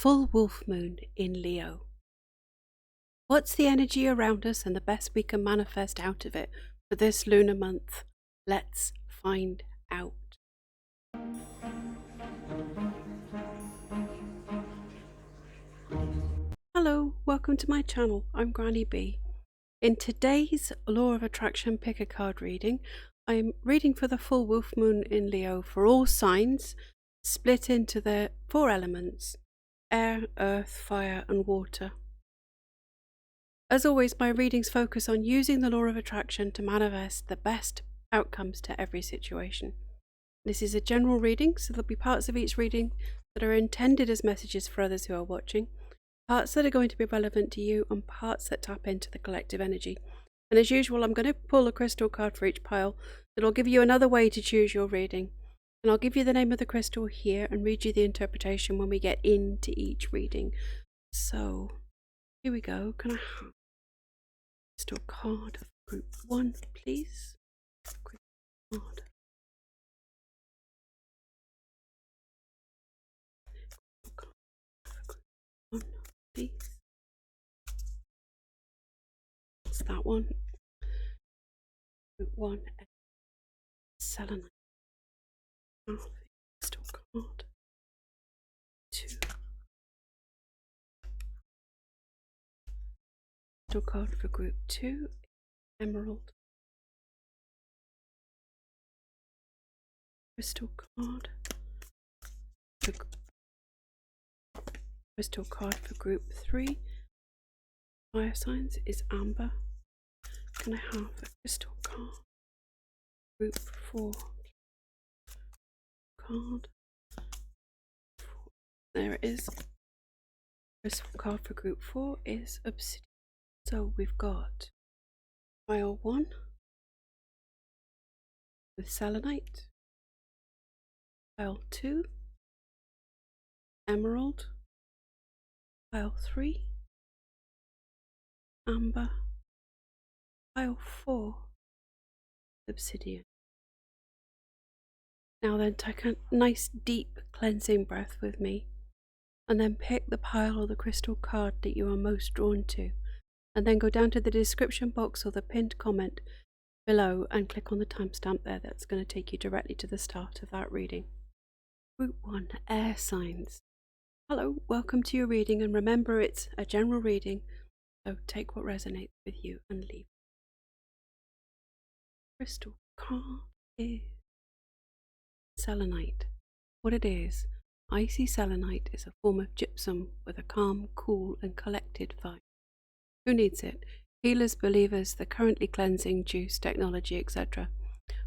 Full wolf moon in Leo. What's the energy around us and the best we can manifest out of it for this lunar month? Let's find out. Hello, welcome to my channel. I'm Granny B. In today's Law of Attraction Pick a Card reading, I'm reading for the full wolf moon in Leo for all signs, split into the 4 elements: air, earth, fire and water. As always, my readings focus on using the law of attraction to manifest the best outcomes to every situation. This is a general reading, so there'll be parts of each reading that are intended as messages for others who are watching, parts that are going to be relevant to you, and parts that tap into the collective energy. And as usual, I'm going to pull a crystal card for each pile that'll give you another way to choose your reading. And I'll give you the name of the crystal here and read you the interpretation when we get into each reading. So, here we go. Can I have a crystal card of group 1, please? Crystal card. One, please. It's that one. Group 1, Selenite. Crystal card. 2. Crystal card for group 2, Emerald. Crystal card for group 3, fire signs, is Amber. Can I have a crystal card? Group 4 card. There it is. Crystal card for group 4 is Obsidian. So we've got pile 1 with Selenite, pile 2, Emerald, pile 3, Amber, pile 4, Obsidian. Now then, take a nice deep cleansing breath with me, and then pick the pile or the crystal card that you are most drawn to, and then go down to the description box or the pinned comment below and click on the timestamp there. That's going to take you directly to the start of that reading. Group 1, air signs. Hello, welcome to your reading, and remember it's a general reading, so take what resonates with you and leave. Crystal card is Selenite. What it is, icy selenite is a form of gypsum with a calm, cool and collected vibe. Who needs it? Healers, believers, the currently cleansing, juice, technology, etc.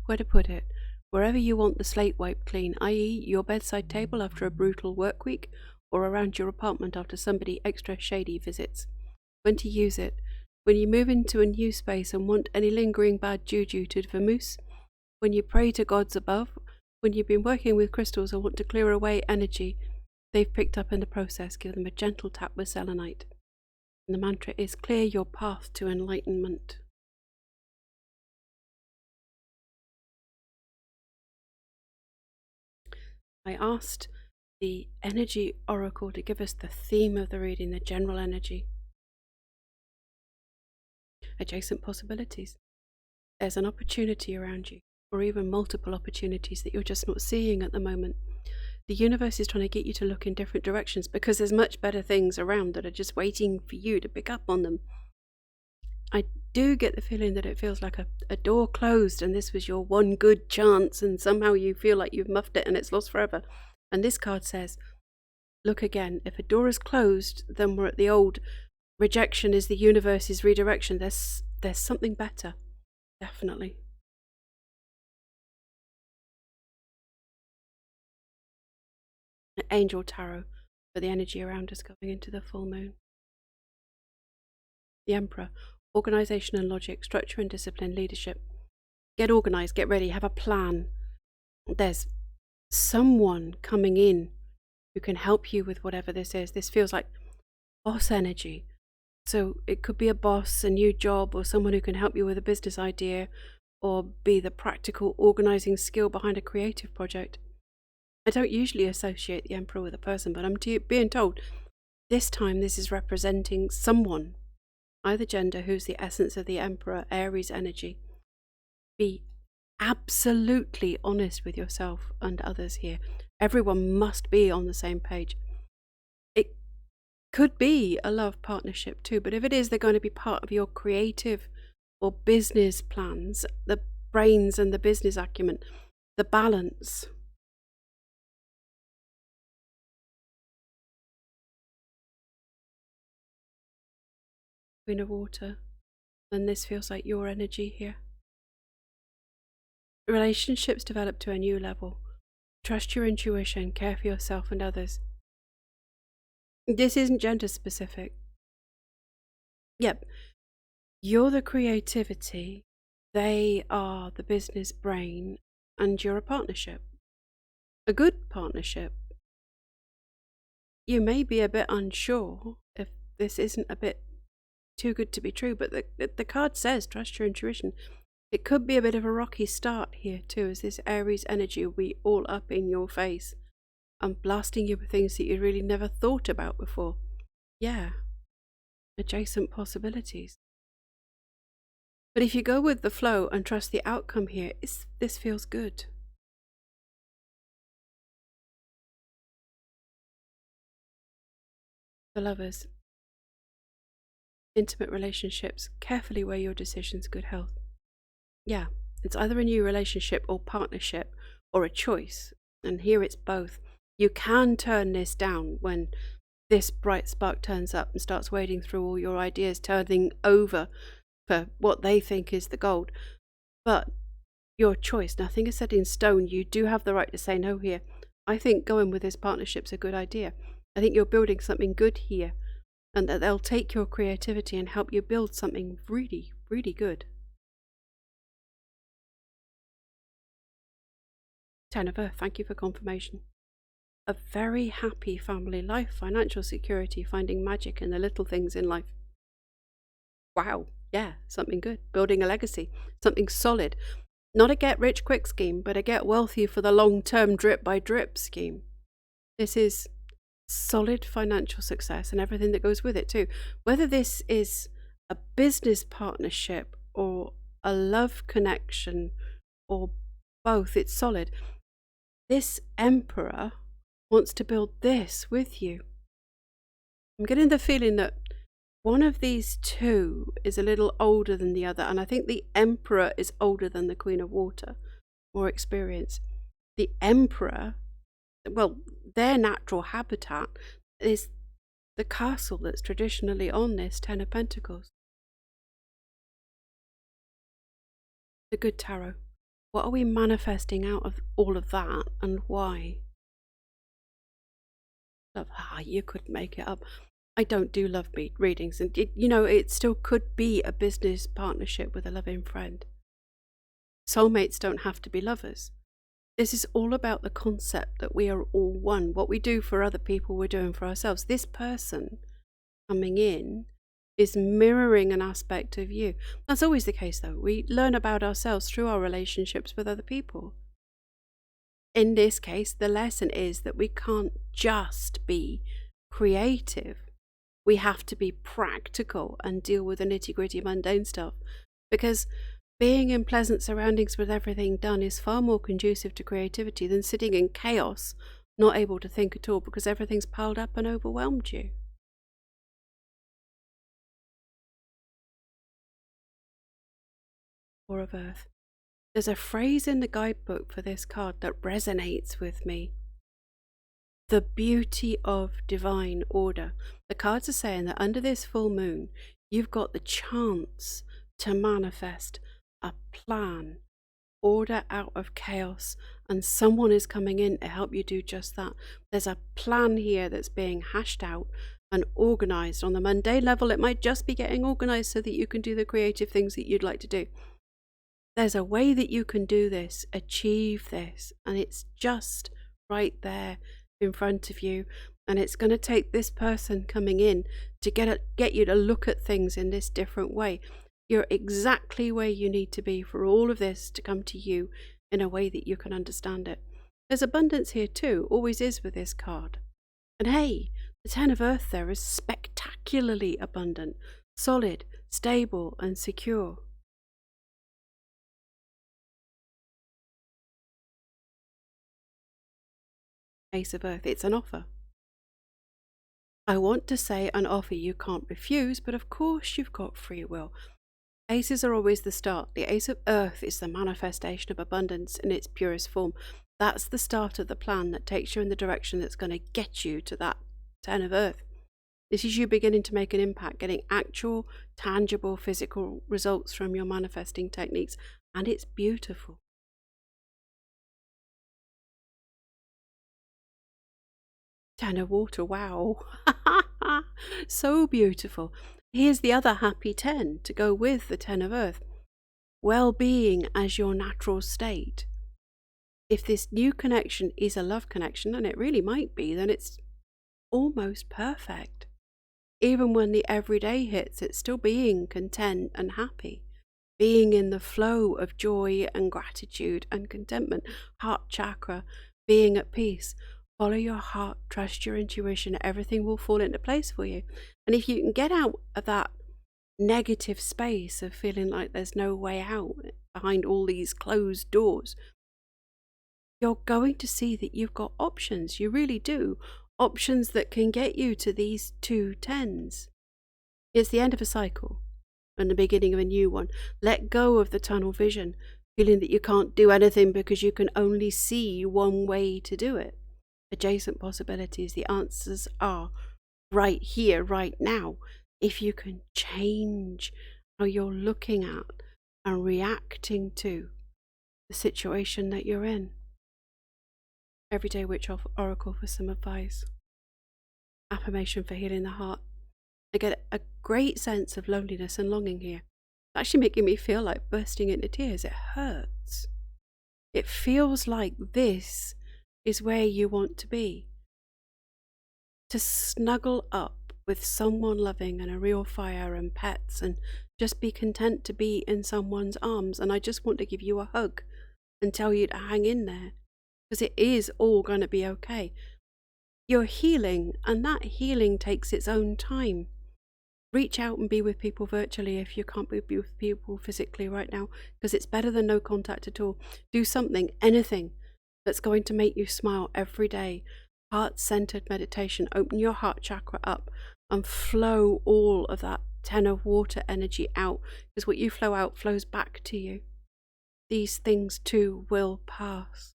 Where to put it? Wherever you want the slate wiped clean, i.e. your bedside table after a brutal work week, or around your apartment after somebody extra shady visits. When to use it? When you move into a new space and want any lingering bad juju to vamoose? When you pray to gods above? When you've been working with crystals and want to clear away energy they've picked up in the process, give them a gentle tap with selenite. And the mantra is clear your path to enlightenment. I asked the energy oracle to give us the theme of the reading, the general energy. Adjacent possibilities. There's an opportunity around you, or even multiple opportunities that you're just not seeing at the moment. The universe is trying to get you to look in different directions because there's much better things around that are just waiting for you to pick up on them. I do get the feeling that it feels like a door closed and this was your one good chance, and somehow you feel like you've muffed it and it's lost forever. And this card says, look again. If a door is closed, then we're at the old rejection is the universe's redirection. There's something better. Definitely. Angel Tarot for the energy around us going into the full moon. The Emperor. Organisation and logic, structure and discipline, leadership. Get organised, get ready, have a plan. There's someone coming in who can help you with whatever this is. This feels like boss energy. So it could be a boss, a new job, or someone who can help you with a business idea, or be the practical organising skill behind a creative project. I don't usually associate the Emperor with a person, but I'm being told This time this is representing someone, either gender, who's the essence of the Emperor, Aries energy. Be absolutely honest with yourself and others here. Everyone must be on the same page. It could be a love partnership too, but if it is, they're going to be part of your creative or business plans, the brains and the business acumen, the balance. Queen of Water, and this feels like your energy here. Relationships develop to a new level. Trust your intuition, care for yourself and others. This isn't gender specific. Yep, you're the creativity, they are the business brain, and you're a partnership. A good partnership. You may be a bit unsure if this isn't a bit too good to be true, but the card says trust your intuition. It could be a bit of a rocky start here too, as this Aries energy will be all up in your face and blasting you with things that you really never thought about before. Yeah, adjacent possibilities. But if you go with the flow and trust the outcome here, this feels good. The Lovers. Intimate relationships. Carefully weigh your decisions, good health. Yeah, it's either a new relationship or partnership or a choice. And here it's both. You can turn this down when this bright spark turns up and starts wading through all your ideas, turning over for what they think is the gold. But your choice, nothing is set in stone. You do have the right to say no here. I think going with this partnership's a good idea. I think you're building something good here, and that they'll take your creativity and help you build something really, really good. 10 of Earth, thank you for confirmation. A very happy family life, financial security, finding magic in the little things in life. Wow, yeah, something good. Building a legacy, something solid. Not a get rich quick scheme, but a get wealthy for the long term drip by drip scheme. This is solid financial success and everything that goes with it too. Whether this is a business partnership or a love connection or both, it's solid. This Emperor wants to build this with you. I'm getting the feeling that one of these two is a little older than the other, and I think the Emperor is older than the Queen of Water, more experience. The Emperor, well, their natural habitat is the castle that's traditionally on this 10 of Pentacles. The Good Tarot. What are we manifesting out of all of that, and why? Love, you could make it up. I don't do love readings, and it still could be a business partnership with a loving friend. Soulmates don't have to be lovers. This is all about the concept that we are all one. What we do for other people, we're doing for ourselves. This person coming in is mirroring an aspect of you. That's always the case, though. We learn about ourselves through our relationships with other people. In this case, the lesson is that we can't just be creative. We have to be practical and deal with the nitty-gritty mundane stuff, because being in pleasant surroundings with everything done is far more conducive to creativity than sitting in chaos, not able to think at all because everything's piled up and overwhelmed you. Four of Earth. There's a phrase in the guidebook for this card that resonates with me. The beauty of divine order. The cards are saying that under this full moon, you've got the chance to manifest a plan, order out of chaos, and someone is coming in to help you do just that. There's a plan here that's being hashed out and organized. On the mundane level, it might just be getting organized so that you can do the creative things that you'd like to do. There's a way that you can do this, achieve this, and it's just right there in front of you. And it's going to take this person coming in to get you to look at things in this different way. You're exactly where you need to be for all of this to come to you in a way that you can understand it. There's abundance here too, always is with this card. And hey, The Ten of Earth there is spectacularly abundant, solid, stable, and secure. Ace of Earth, it's an offer. I want to say an offer you can't refuse, but of course you've got free will. Aces are always the start. The Ace of Earth is the manifestation of abundance in its purest form. That's the start of the plan that takes you in the direction that's going to get you to that Ten of Earth. This is you beginning to make an impact, getting actual, tangible, physical results from your manifesting techniques, and it's beautiful. Ten of Water, wow. So beautiful. Here's the other happy 10 to go with the Ten of Earth. Well-being as your natural state. If this new connection is a love connection, and it really might be, then it's almost perfect. Even when the everyday hits, it's still being content and happy. Being in the flow of joy and gratitude and contentment. Heart chakra, being at peace. Follow your heart, trust your intuition, everything will fall into place for you. And if you can get out of that negative space of feeling like there's no way out behind all these closed doors, you're going to see that you've got options. You really do. Options that can get you to these two tens. It's the end of a cycle and the beginning of a new one. Let go of the tunnel vision, feeling that you can't do anything because you can only see one way to do it. Adjacent possibilities, the answers are right here, right now. If you can change how you're looking at and reacting to the situation that you're in. Everyday Witch Oracle for some advice. Affirmation for healing the heart. I get a great sense of loneliness and longing here. It's actually making me feel like bursting into tears. It hurts. It feels like this is where you want to be. To snuggle up with someone loving and a real fire and pets and just be content to be in someone's arms. And I just want to give you a hug and tell you to hang in there, because it is all going to be okay. You're healing, and that healing takes its own time. Reach out and be with people virtually if you can't be with people physically right now, because it's better than no contact at all. Do something, anything, that's going to make you smile every day. Heart-centered meditation. Open your heart chakra up and flow all of that Ten of Water energy out, because what you flow out flows back to you. These things too will pass.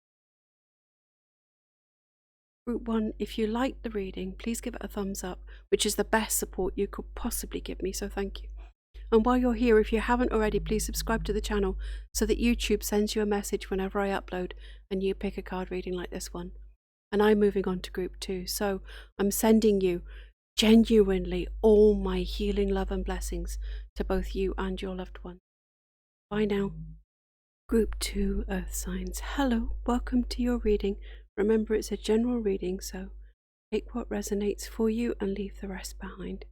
Group 1, if you liked the reading, please give it a thumbs up, which is the best support you could possibly give me, so thank you. And while you're here, if you haven't already, please subscribe to the channel so that YouTube sends you a message whenever I upload a new pick a card reading like this one. And I'm moving on to group 2, so I'm sending you genuinely all my healing love and blessings to both you and your loved one. Bye now. Group 2 Earth Signs. Hello, welcome to your reading. Remember, it's a general reading, so take what resonates for you and leave the rest behind.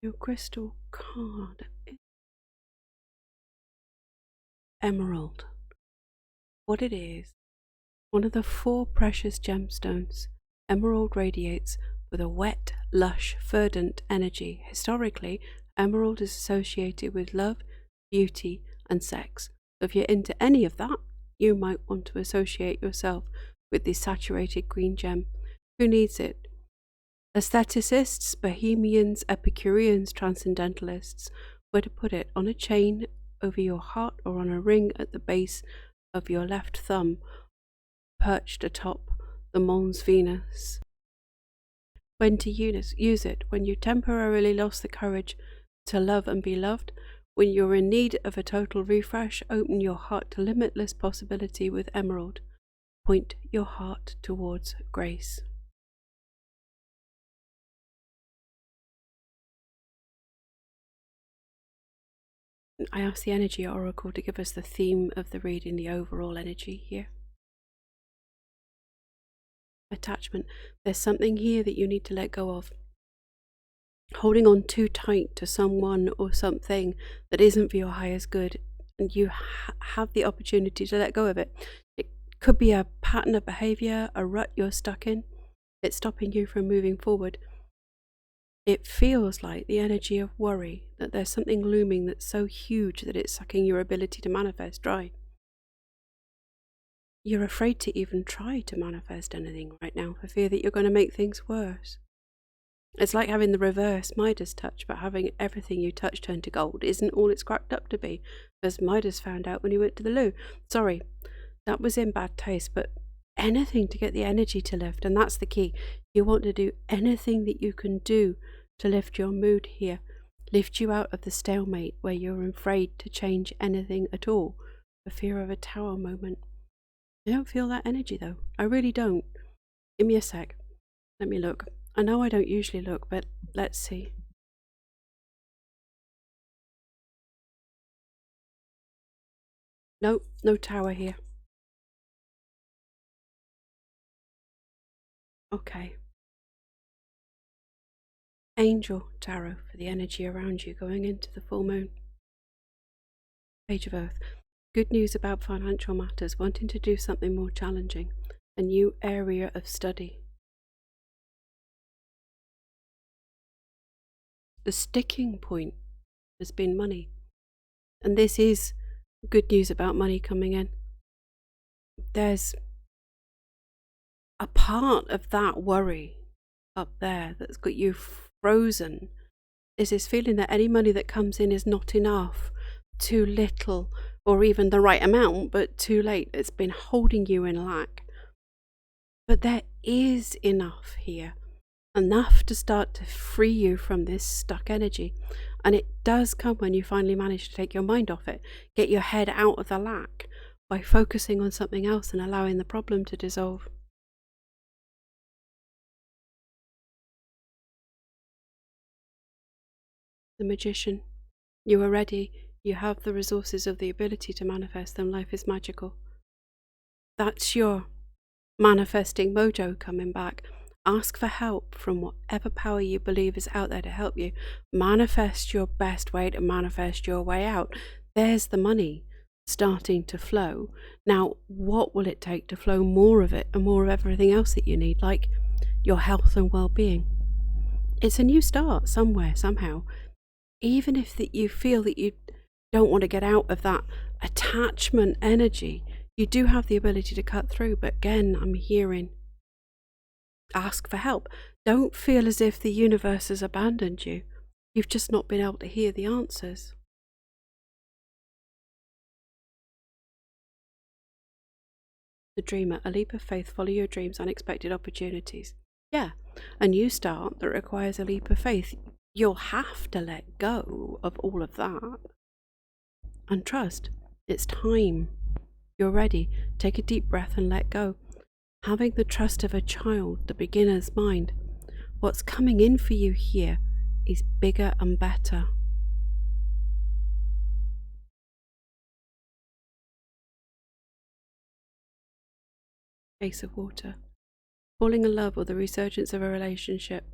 Your crystal card is Emerald. What it is, one of the 4 precious gemstones, emerald radiates with a wet, lush, verdant energy. Historically, emerald is associated with love, beauty, and sex. So if you're into any of that, you might want to associate yourself with this saturated green gem. Who needs it? Aestheticists, bohemians, epicureans, transcendentalists. Where to put it? On a chain over your heart or on a ring at the base of your left thumb, perched atop the Mons Venus. When to use it? When you temporarily lost the courage to love and be loved. When you're in need of a total refresh, open your heart to limitless possibility with emerald. Point your heart towards grace. I asked the Energy Oracle to give us the theme of the reading, the overall energy here. Attachment. There's something here that you need to let go of. Holding on too tight to someone or something that isn't for your highest good, and you have the opportunity to let go of it. It could be a pattern of behavior, a rut you're stuck in. It's stopping you from moving forward. It feels like the energy of worry, that there's something looming that's so huge that it's sucking your ability to manifest dry. You're afraid to even try to manifest anything right now for fear that you're going to make things worse. It's like having the reverse Midas touch, but having everything you touch turn to gold isn't all it's cracked up to be, as Midas found out when he went to the loo. Sorry, that was in bad taste, but anything to get the energy to lift, and that's the key. You want to do anything that you can do to lift your mood here, lift you out of the stalemate where you're afraid to change anything at all, for fear of a tower moment. I don't feel that energy though. I really don't. Give me a sec. Let me look. I know I don't usually look, but let's see. Nope, no tower here. Okay. Angel Tarot for the energy around you going into the full moon. Page of Earth. Good news about financial matters, wanting to do something more challenging. A new area of study. The sticking point has been money. And this is good news about money coming in. There's a part of that worry up there that's got you frozen. Is this feeling that any money that comes in is not enough, too little, or even the right amount, but too late. It's been holding you in lack. But there is enough here, enough to start to free you from this stuck energy. And it does come when you finally manage to take your mind off it, get your head out of the lack by focusing on something else and allowing the problem to dissolve. The Magician. You are ready. You have the resources of the ability to manifest them. Life is magical. That's your manifesting mojo coming back. Ask for help from whatever power you believe is out there to help you. Manifest your best way to manifest your way out. There's the money starting to flow. Now, what will it take to flow more of it and more of everything else that you need, like your health and well-being? It's a new start somewhere, somehow. Even if that you feel that you don't want to get out of that attachment energy, you do have the ability to cut through. But again, I'm hearing, ask for help. Don't feel as if the universe has abandoned you. You've just not been able to hear the answers. The Dreamer. A leap of faith. Follow your dreams. Unexpected opportunities. Yeah, a new start that requires a leap of faith. You'll have to let go of all of that and trust. It's time. You're ready. Take a deep breath and let go. Having the trust of a child, the beginner's mind. What's coming in for you here is bigger and better. Ace of Water. Falling in love or the resurgence of a relationship.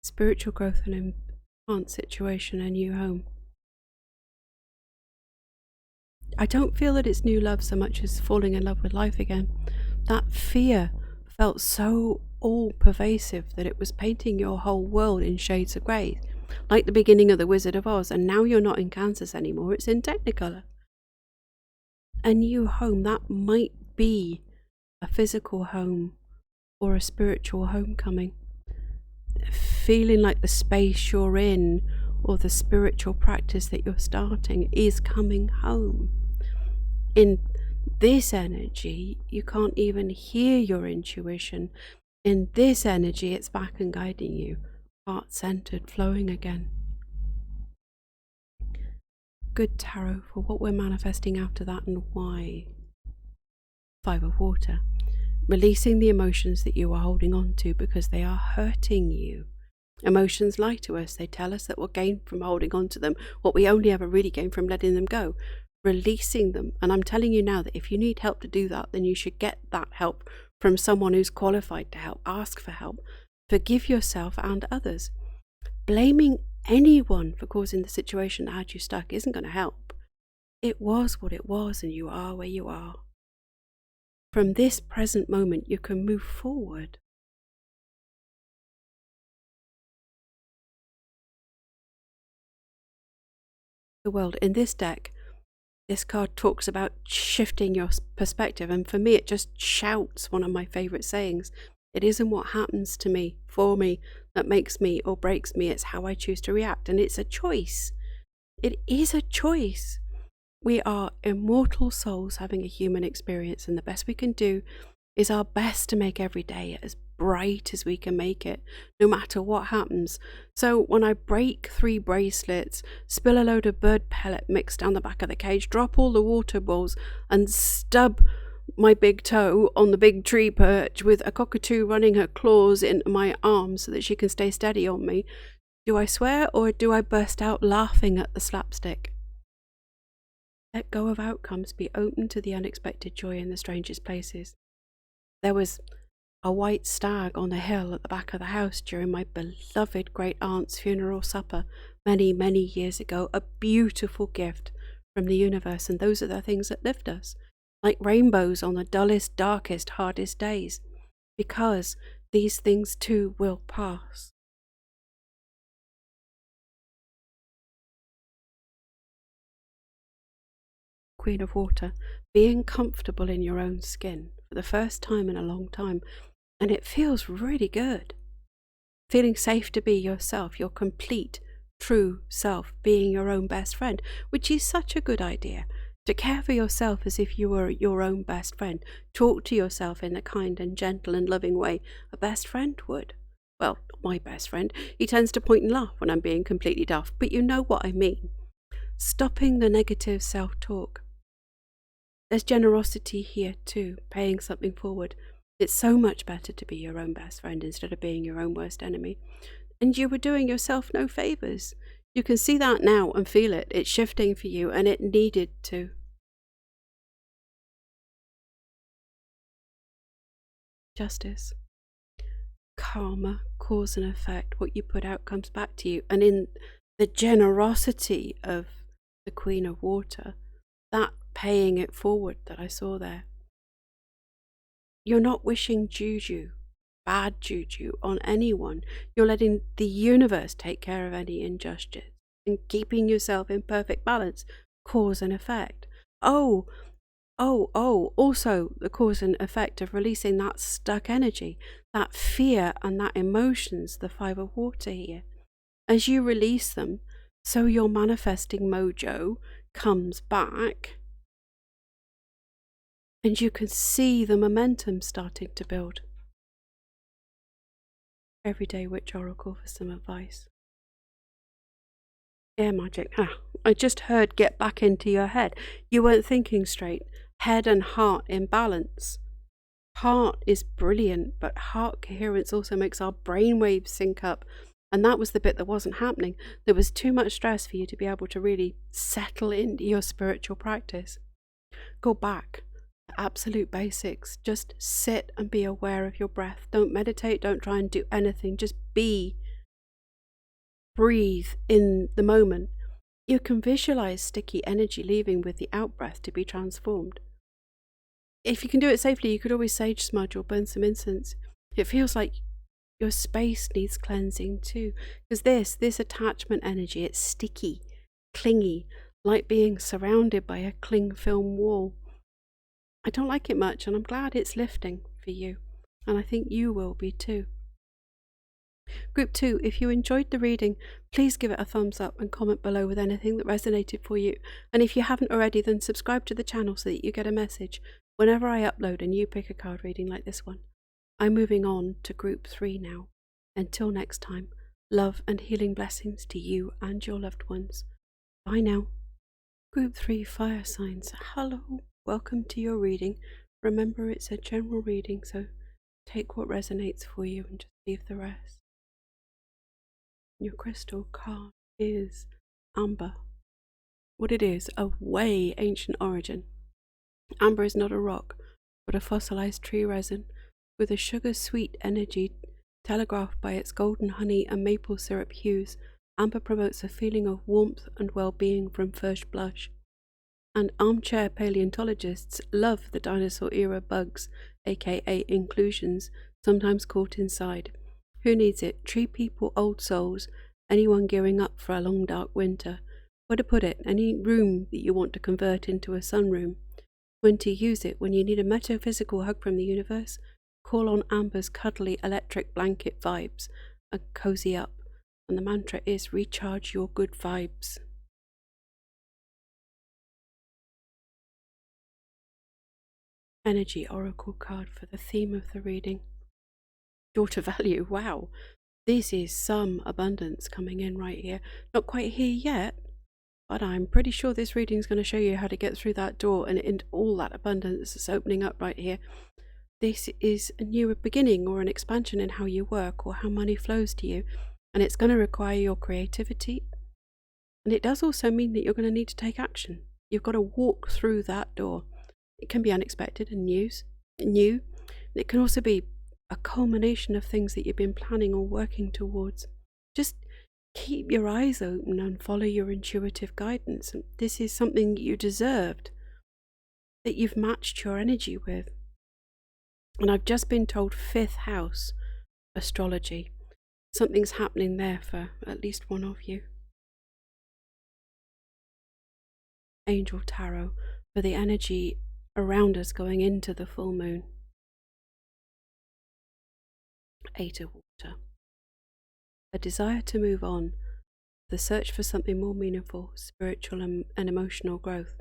Spiritual growth and enhanced situation, a new home. I don't feel that it's new love so much as falling in love with life again. That fear felt so all-pervasive that it was painting your whole world in shades of grey, like the beginning of The Wizard of Oz, and now you're not in Kansas anymore, it's in Technicolor. A new home, that might be a physical home or a spiritual homecoming. Feeling like the space you're in or the spiritual practice that you're starting is coming home. In this energy, you can't even hear your intuition. In this energy, it's back and guiding you, heart-centered, flowing again. Good tarot for what we're manifesting out of that and why. Five of Water. Releasing the emotions that you are holding on to because they are hurting you. Emotions lie to us. They tell us that we'll gain from holding on to them what we only ever really gain from letting them go. Releasing them. And I'm telling you now that if you need help to do that, then you should get that help from someone who's qualified to help. Ask for help. Forgive yourself and others. Blaming anyone for causing the situation that had you stuck isn't going to help. It was what it was and you are where you are. From this present moment, you can move forward. the world. In this deck, this card talks about shifting your perspective, and for me it just shouts one of my favourite sayings. It isn't what happens to me, for me, that makes me or breaks me, it's how I choose to react, and it's a choice. It is a choice. We are immortal souls having a human experience, and the best we can do is our best to make every day as bright as we can make it, no matter what happens. So when I break 3 bracelets, spill a load of bird pellet mix down the back of the cage, drop all the water balls, and stub my big toe on the big tree perch with a cockatoo running her claws into my arm so that she can stay steady on me, do I swear or do I burst out laughing at the slapstick? Let go of outcomes, be open to the unexpected joy in the strangest places. There was a white stag on a hill at the back of the house during my beloved great aunt's funeral supper many, many years ago, a beautiful gift from the universe, and those are the things that lift us, like rainbows on the dullest, darkest, hardest days, because these things too will pass. Queen of Water, being comfortable in your own skin for the first time in a long time, and it feels really good. Feeling safe to be yourself, your complete, true self, being your own best friend, which is such a good idea. To care for yourself as if you were your own best friend. Talk to yourself in the kind and gentle and loving way a best friend would. Well, my best friend, he tends to point and laugh when I'm being completely daft, but you know what I mean. Stopping the negative self-talk. There's generosity here too, paying something forward. It's so much better to be your own best friend instead of being your own worst enemy. And you were doing yourself no favours. You can see that now and feel it. It's shifting for you, and it needed to. Justice. Karma, cause and effect. What you put out comes back to you. And in the generosity of the Queen of Water, that paying it forward that I saw there. You're not wishing juju, bad juju, on anyone. You're letting the universe take care of any injustice and keeping yourself in perfect balance. Cause and effect. Also the cause and effect of releasing that stuck energy, that fear and that emotions, the 5 of Water here. As you release them, so your manifesting mojo comes back, and you can see the momentum starting to build. Everyday Witch Oracle for some advice. Air magic. I just heard get back into your head. You weren't thinking straight. Head and heart in balance. Heart is brilliant, but heart coherence also makes our brainwaves sync up. And that was the bit that wasn't happening. There was too much stress for you to be able to really settle into your spiritual practice. Go back. Absolute basics. Just sit and be aware of your breath. Don't meditate, don't try and do anything. Just be. Breathe in the moment. You can visualize sticky energy leaving with the out-breath to be transformed. If you can do it safely, you could always sage smudge or burn some incense. It feels like your space needs cleansing too, because this attachment energy, it's sticky, clingy, like being surrounded by a cling film wall. I don't like it much, and I'm glad it's lifting for you, and I think you will be too. Group 2, if you enjoyed the reading, please give it a thumbs up and comment below with anything that resonated for you. And if you haven't already, then subscribe to the channel so that you get a message whenever I upload a new pick a card reading like this one. I'm moving on to Group 3 now. Until next time, love and healing blessings to you and your loved ones. Bye now. Group 3 fire signs. Hello. Welcome to your reading. Remember, it's a general reading, so take what resonates for you and just leave the rest. Your crystal card is amber. What it is, a way ancient origin. Amber is not a rock, but a fossilized tree resin with a sugar-sweet energy telegraphed by its golden honey and maple syrup hues. Amber promotes a feeling of warmth and well-being from first blush. And armchair paleontologists love the dinosaur-era bugs, aka inclusions, sometimes caught inside. Who needs it? Tree people, old souls, anyone gearing up for a long dark winter. where to put it, any room that you want to convert into a sunroom, when to use it, when you need a metaphysical hug from the universe, call on Amber's cuddly electric blanket vibes and cozy up. And the mantra is recharge your good vibes. Energy Oracle card for the theme of the reading. Daughter value, wow. This is some abundance coming in right here. Not quite here yet, but I'm pretty sure this reading is going to show you how to get through that door and all that abundance is opening up right here. This is a new beginning or an expansion in how you work or how money flows to you, and it's going to require your creativity. And it does also mean that you're going to need to take action. You've got to walk through that door. It can be unexpected and new. It can also be a culmination of things that you've been planning or working towards. Just keep your eyes open and follow your intuitive guidance. This is something you deserved, that you've matched your energy with. And I've just been told 5th house astrology. Something's happening there for at least one of you. Angel Tarot for the energy around us going into the full moon. 8 of Water. A desire to move on. The search for something more meaningful, spiritual and emotional growth.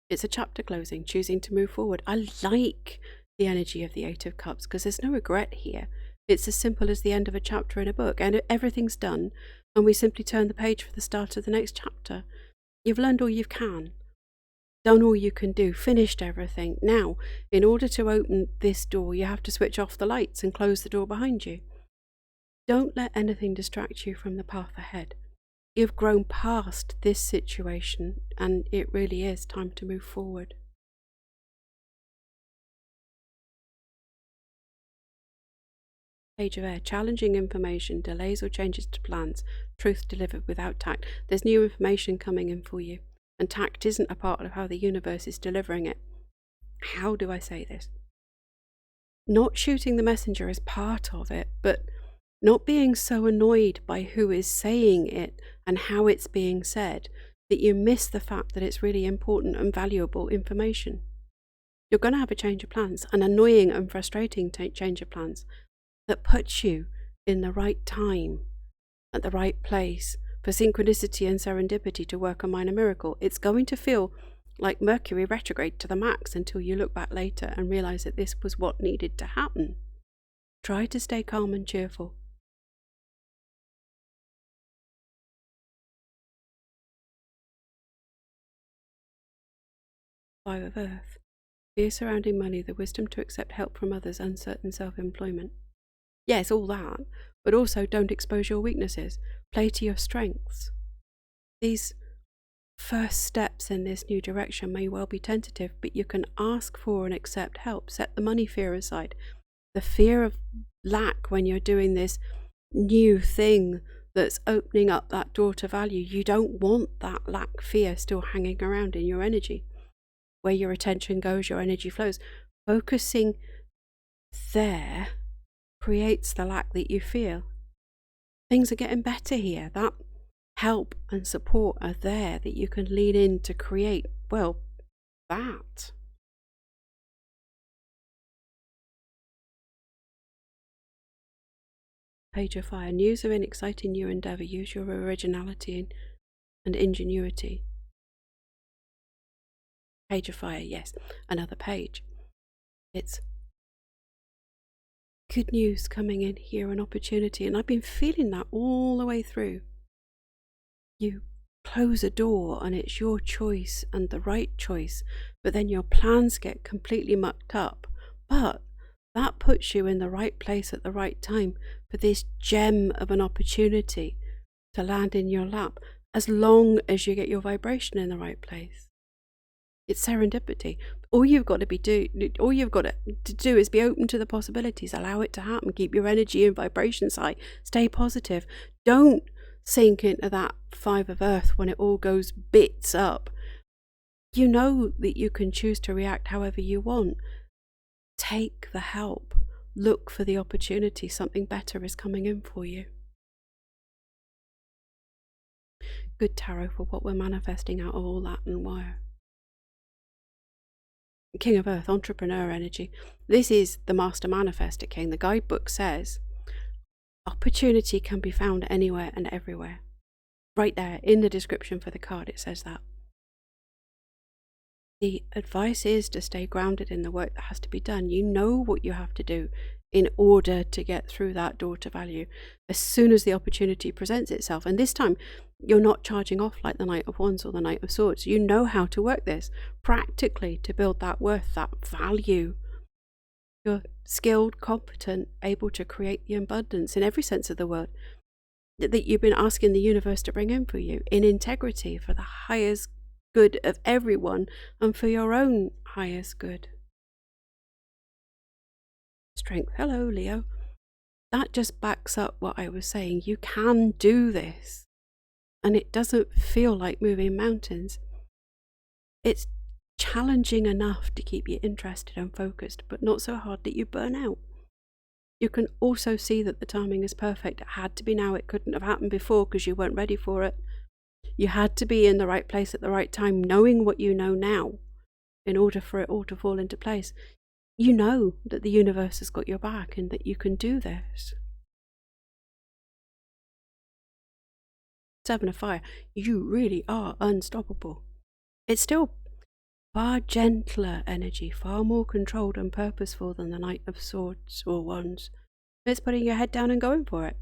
It's a chapter closing, choosing to move forward. I like the energy of the 8 of Cups because there's no regret here. It's as simple as the end of a chapter in a book, and everything's done, and we simply turn the page for the start of the next chapter. You've learned all you can, done all you can do, finished everything. Now, in order to open this door, you have to switch off the lights and close the door behind you. Don't let anything distract you from the path ahead. You've grown past this situation, and it really is time to move forward. Page of Air, challenging information, delays or changes to plans, truth delivered without tact. There's new information coming in for you, and tact isn't a part of how the universe is delivering it. How do I say this? Not shooting the messenger is part of it, but not being so annoyed by who is saying it and how it's being said that you miss the fact that it's really important and valuable information. You're going to have a change of plans, an annoying and frustrating change of plans that puts you in the right time, at the right place, for synchronicity and serendipity to work a minor miracle. It's going to feel like Mercury retrograde to the max until you look back later and realize that this was what needed to happen. Try to stay calm and cheerful. Five of Earth. Fear surrounding money, the wisdom to accept help from others, uncertain self-employment. Yes, all that, but also don't expose your weaknesses. Play to your strengths. These first steps in this new direction may well be tentative, but you can ask for and accept help. Set the money fear aside. The fear of lack when you're doing this new thing that's opening up that door to value. You don't want that lack fear still hanging around in your energy. Where your attention goes, your energy flows. Focusing there creates the lack that you feel. Things are getting better here. That help and support are there that you can lean in to create, well, that. Page of Fire. News of an exciting new endeavour. Use your originality and ingenuity. Page of Fire, yes. Another page. It's good news coming in here, an opportunity, and I've been feeling that all the way through. You close a door and it's your choice and the right choice, but then your plans get completely mucked up. But that puts you in the right place at the right time for this gem of an opportunity to land in your lap, as long as you get your vibration in the right place. It's serendipity. All you've got to do is be open to the possibilities, allow it to happen, keep your energy and vibrations high, stay positive. Don't sink into that 5 of Earth when it all goes bits up. You know that you can choose to react however you want. Take the help. Look for the opportunity. Something better is coming in for you. good tarot for what we're manifesting out of all that and why. King of Earth, entrepreneur energy. This is the Master Manifestor King. The guidebook says opportunity can be found anywhere and everywhere. Right there in the description for the card, it says that. The advice is to stay grounded in the work that has to be done. You know what you have to do in order to get through that door to value as soon as the opportunity presents itself. And this time, you're not charging off like the Knight of Wands or the Knight of Swords. You know how to work this practically to build that worth, that value. You're skilled, competent, able to create the abundance in every sense of the word that you've been asking the universe to bring in for you, in integrity, for the highest good of everyone and for your own highest good. Strength. Hello, Leo. That just backs up what I was saying. You can do this, and it doesn't feel like moving mountains. It's challenging enough to keep you interested and focused, but not so hard that you burn out. You can also see that the timing is perfect. It had to be now. It couldn't have happened before because you weren't ready for it. You had to be in the right place at the right time, knowing what you know now, in order for it all to fall into place. You know that the universe has got your back and that you can do this. Seven of Fire, you really are unstoppable. It's still far gentler energy, far more controlled and purposeful than the Knight of Swords or Wands. It's putting your head down and going for it.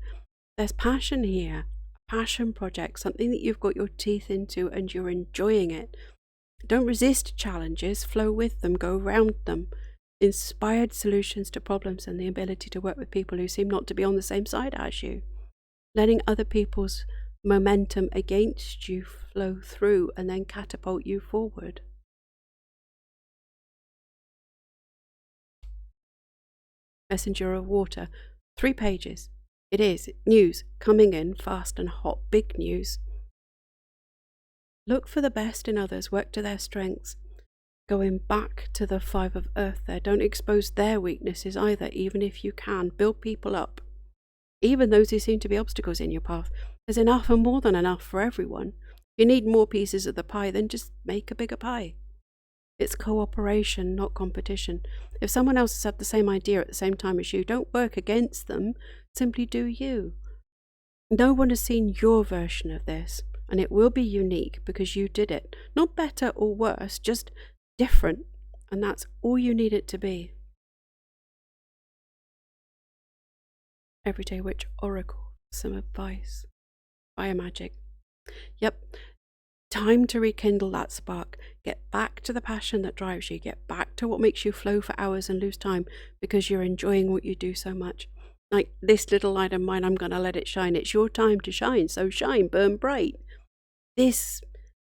There's passion here, a passion project, something that you've got your teeth into and you're enjoying it. Don't resist challenges, flow with them, go around them. Inspired solutions to problems and the ability to work with people who seem not to be on the same side as you. Letting other people's momentum against you flow through and then catapult you forward. Messenger of Water, 3 pages. It is news coming in fast and hot, big news. Look for the best in others, work to their strengths. Going back to the 5 of Earth there, don't expose their weaknesses either, even if you can. Build people up. Even those who seem to be obstacles in your path. There's enough and more than enough for everyone. If you need more pieces of the pie, then just make a bigger pie. It's cooperation, not competition. If someone else has had the same idea at the same time as you, don't work against them, simply do you. No one has seen your version of this, and it will be unique because you did it. Not better or worse, just different, and that's all you need it to be. Everyday Witch Oracle, some advice. Fire magic. Yep, time to rekindle that spark. Get back to the passion that drives you. Get back to what makes you flow for hours and lose time because you're enjoying what you do so much. Like this little light of mine, I'm going to let it shine. It's your time to shine, so shine, burn bright. This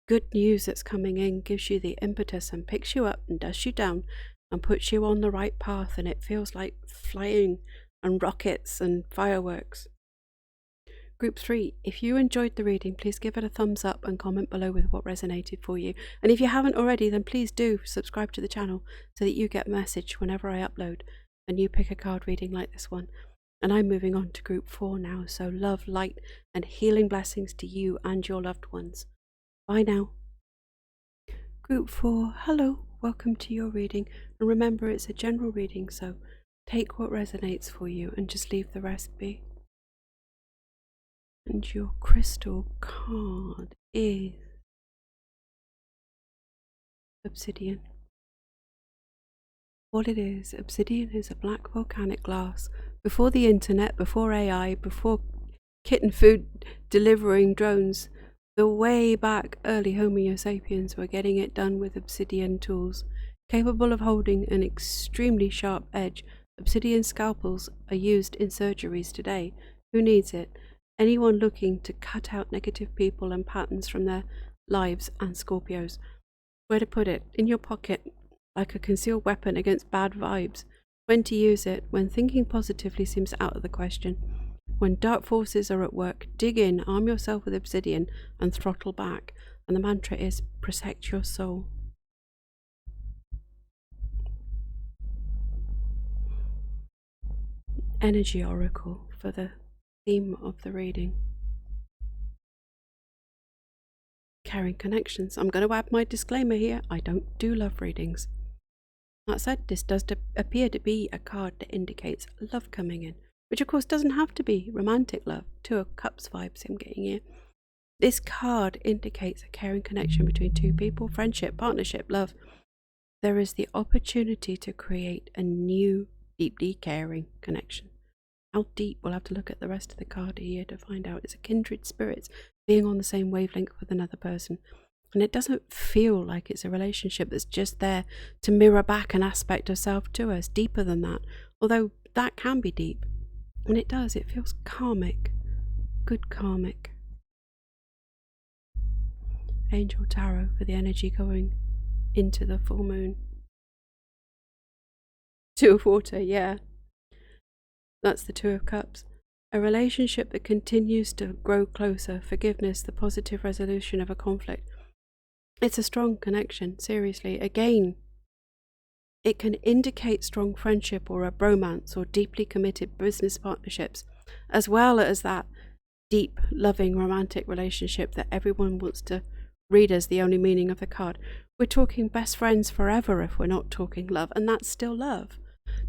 good news that's coming in gives you the impetus and picks you up and dusts you down and puts you on the right path, and it feels like flying and rockets and fireworks. Group 3, if you enjoyed the reading, please give it a thumbs up and comment below with what resonated for you. And if you haven't already, then please do subscribe to the channel so that you get a message whenever I upload and you pick a card reading like this one. And I'm moving on to Group 4 now, so love, light and healing blessings to you and your loved ones. Bye now. Group 4, hello, welcome to your reading. And remember, it's a general reading, so take what resonates for you and just leave the rest be. And your crystal card is Obsidian. What it is, Obsidian is a black volcanic glass. Before the internet, before AI, before kitten food delivering drones, the way back early Homo sapiens were getting it done with obsidian tools. Capable of holding an extremely sharp edge, obsidian scalpels are used in surgeries today. Who needs it? Anyone looking to cut out negative people and patterns from their lives, and Scorpios. Where to put it? In your pocket, like a concealed weapon against bad vibes. When to use it? When thinking positively seems out of the question. When dark forces are at work, dig in, arm yourself with obsidian, and throttle back. And the mantra is, protect your soul. Energy Oracle for the theme of the reading. caring connections. I'm going to add my disclaimer here. I don't do love readings. That said, this does appear to be a card that indicates love coming in, which of course doesn't have to be romantic love. Two of Cups vibes I'm getting here. This card indicates a caring connection between two people, friendship, partnership, love. There is the opportunity to create a new, deeply caring connection. How deep? We'll have to look at the rest of the card here to find out. It's a kindred spirits being on the same wavelength with another person. And it doesn't feel like it's a relationship that's just there to mirror back an aspect of self to us, deeper than that. Although that can be deep. And it does, it feels karmic. Good karmic. Angel Tarot for the energy going into the full moon. Two of Water, yeah. That's the Two of Cups. A relationship that continues to grow closer, forgiveness, the positive resolution of a conflict. It's a strong connection, seriously. Again, it can indicate strong friendship or a bromance or deeply committed business partnerships, as well as that deep, loving, romantic relationship that everyone wants to read as the only meaning of the card. We're talking best friends forever if we're not talking love, and that's still love.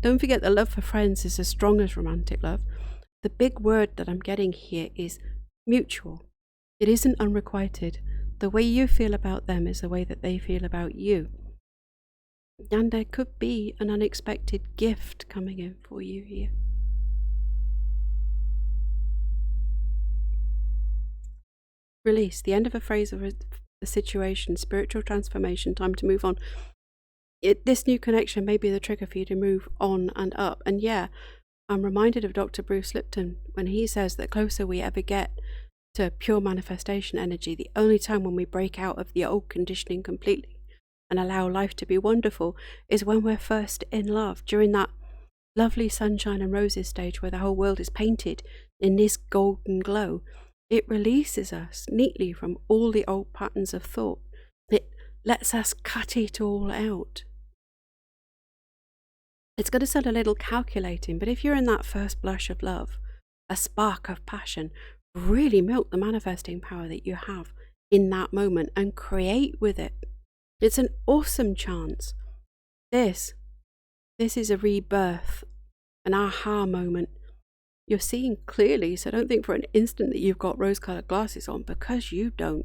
Don't forget that love for friends is as strong as romantic love. The big word that I'm getting here is mutual. It isn't unrequited. The way you feel about them is the way that they feel about you. And there could be an unexpected gift coming in for you here. Release, the end of a phase of a situation, spiritual transformation, time to move on. This new connection may be the trigger for you to move on and up. And yeah, I'm reminded of Dr. Bruce Lipton when he says that the closer we ever get to pure manifestation energy, the only time when we break out of the old conditioning completely and allow life to be wonderful is when we're first in love, during that lovely sunshine and roses stage where the whole world is painted in this golden glow. It releases us neatly from all the old patterns of thought. It lets us cut it all out. It's going to sound a little calculating, but if you're in that first blush of love, a spark of passion, really milk the manifesting power that you have in that moment and create with it. It's an awesome chance. This is a rebirth, an aha moment. You're seeing clearly, so don't think for an instant that you've got rose-colored glasses on, because you don't.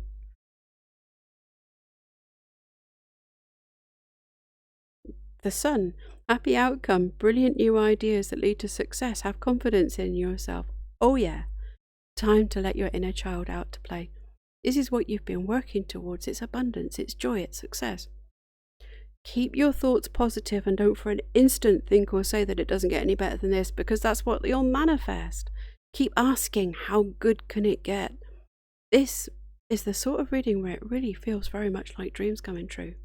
The Sun, happy outcome, brilliant new ideas that lead to success, have confidence in yourself. Oh yeah, time to let your inner child out to play. This is what you've been working towards. It's abundance, it's joy, it's success. Keep your thoughts positive and don't for an instant think or say that it doesn't get any better than this, because that's what you'll manifest. Keep asking, how good can it get? This is the sort of reading where it really feels very much like dreams coming true.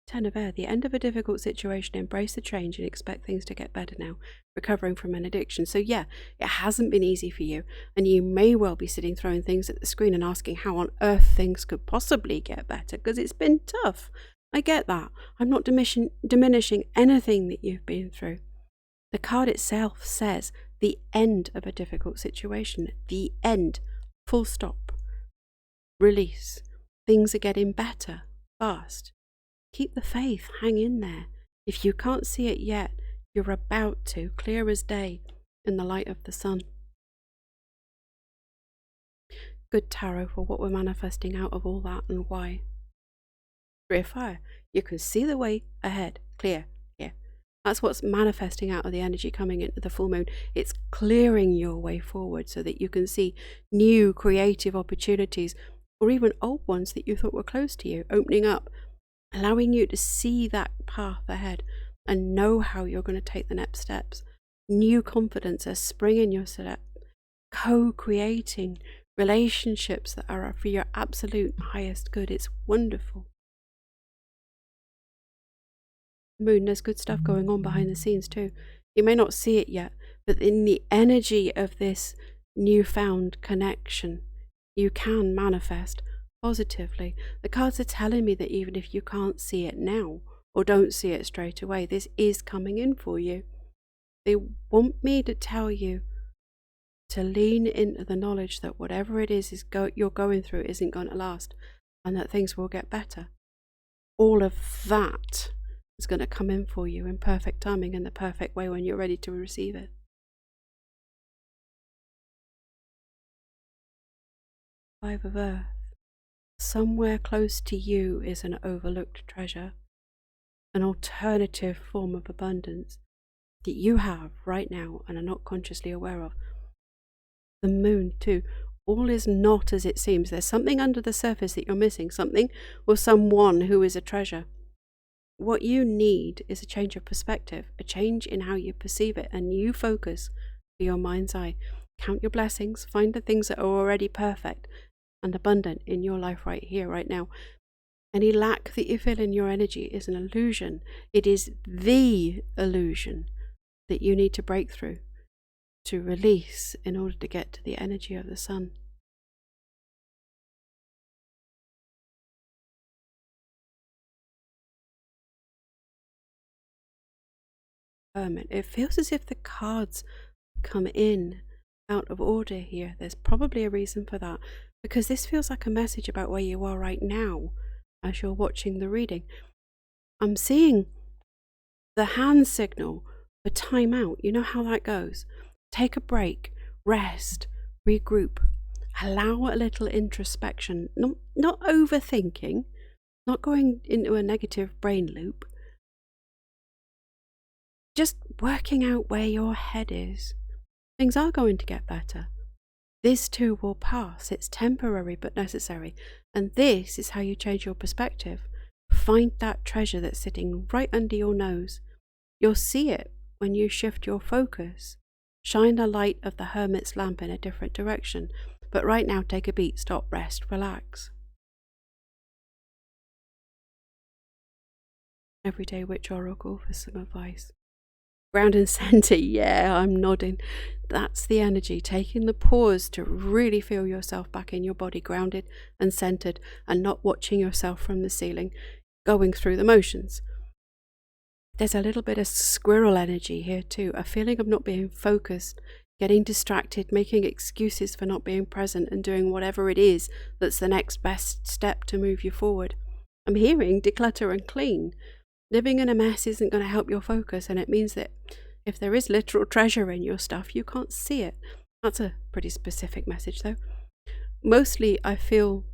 Ten of Air, the end of a difficult situation, embrace the change and expect things to get better now, recovering from an addiction. So yeah, it hasn't been easy for you, and you may well be sitting throwing things at the screen and asking how on earth things could possibly get better, because it's been tough. I get that. I'm not diminishing anything that you've been through. The card itself says the end of a difficult situation, the end, full stop, release. Things are getting better, fast. Keep the faith, hang in there. If you can't see it yet, you're about to, clear as day, in the light of the sun. Good tarot for what we're manifesting out of all that and why. Three of Fire, you can see the way ahead, clear, here. That's what's manifesting out of the energy coming into the full moon. It's clearing your way forward so that you can see new creative opportunities, or even old ones that you thought were close to you, opening up, allowing you to see that path ahead and know how you're going to take the next steps. New confidence, a spring in your step, co-creating relationships that are for your absolute highest good. It's wonderful. Moon, there's good stuff going on behind the scenes too. You may not see it yet, but in the energy of this newfound connection, you can manifest positively. The cards are telling me that even if you can't see it now or don't see it straight away, this is coming in for you. They want me to tell you to lean into the knowledge that whatever it is you're going through isn't going to last, and that things will get better. All of that is going to come in for you in perfect timing, in the perfect way when you're ready to receive it. Five of Earth. Somewhere close to you is an overlooked treasure, an alternative form of abundance that you have right now and are not consciously aware of. The Moon too. All is not as it seems. There's something under the surface that you're missing, something or someone who is a treasure. What you need is a change of perspective, a change in how you perceive it, a new focus for your mind's eye. Count your blessings, find the things that are already perfect and abundant in your life right here, right now. Any lack that you feel in your energy is an illusion. It is the illusion that you need to break through, to release in order to get to the energy of the sun. It feels as if the cards come in out of order here. There's probably a reason for that, because this feels like a message about where you are right now as you're watching the reading. I'm seeing the hand signal for time out. You know how that goes. Take a break, rest, regroup, allow a little introspection, not overthinking, not going into a negative brain loop, just working out where your head is. Things are going to get better. This too will pass. It's temporary but necessary. And this is how you change your perspective. Find that treasure that's sitting right under your nose. You'll see it when you shift your focus. Shine the light of the hermit's lamp in a different direction. But right now, take a beat, stop, rest, relax. Everyday Witch Oracle for some advice. Ground and center, yeah, I'm nodding. That's the energy, taking the pause to really feel yourself back in your body, grounded and centered, and not watching yourself from the ceiling, going through the motions. There's a little bit of squirrel energy here too, a feeling of not being focused, getting distracted, making excuses for not being present and doing whatever it is that's the next best step to move you forward. I'm hearing declutter and clean. Living in a mess isn't going to help your focus, and it means that if there is literal treasure in your stuff, you can't see it. That's a pretty specific message though. Mostly I feel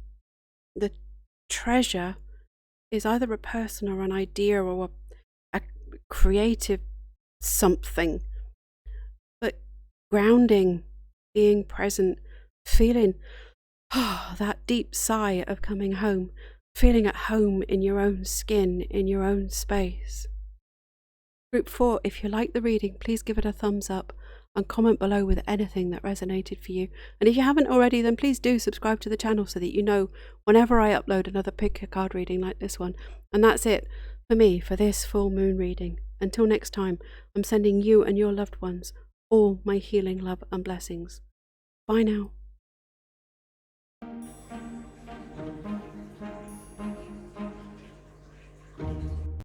the treasure is either a person or an idea or a creative something. But grounding, being present, feeling that deep sigh of coming home, feeling at home in your own skin, in your own space. Group 4, if you like the reading, please give it a thumbs up and comment below with anything that resonated for you. And if you haven't already, then please do subscribe to the channel so that you know whenever I upload another pick a card reading like this one. And that's it for me for this full moon reading. Until next time, I'm sending you and your loved ones all my healing love and blessings. Bye now.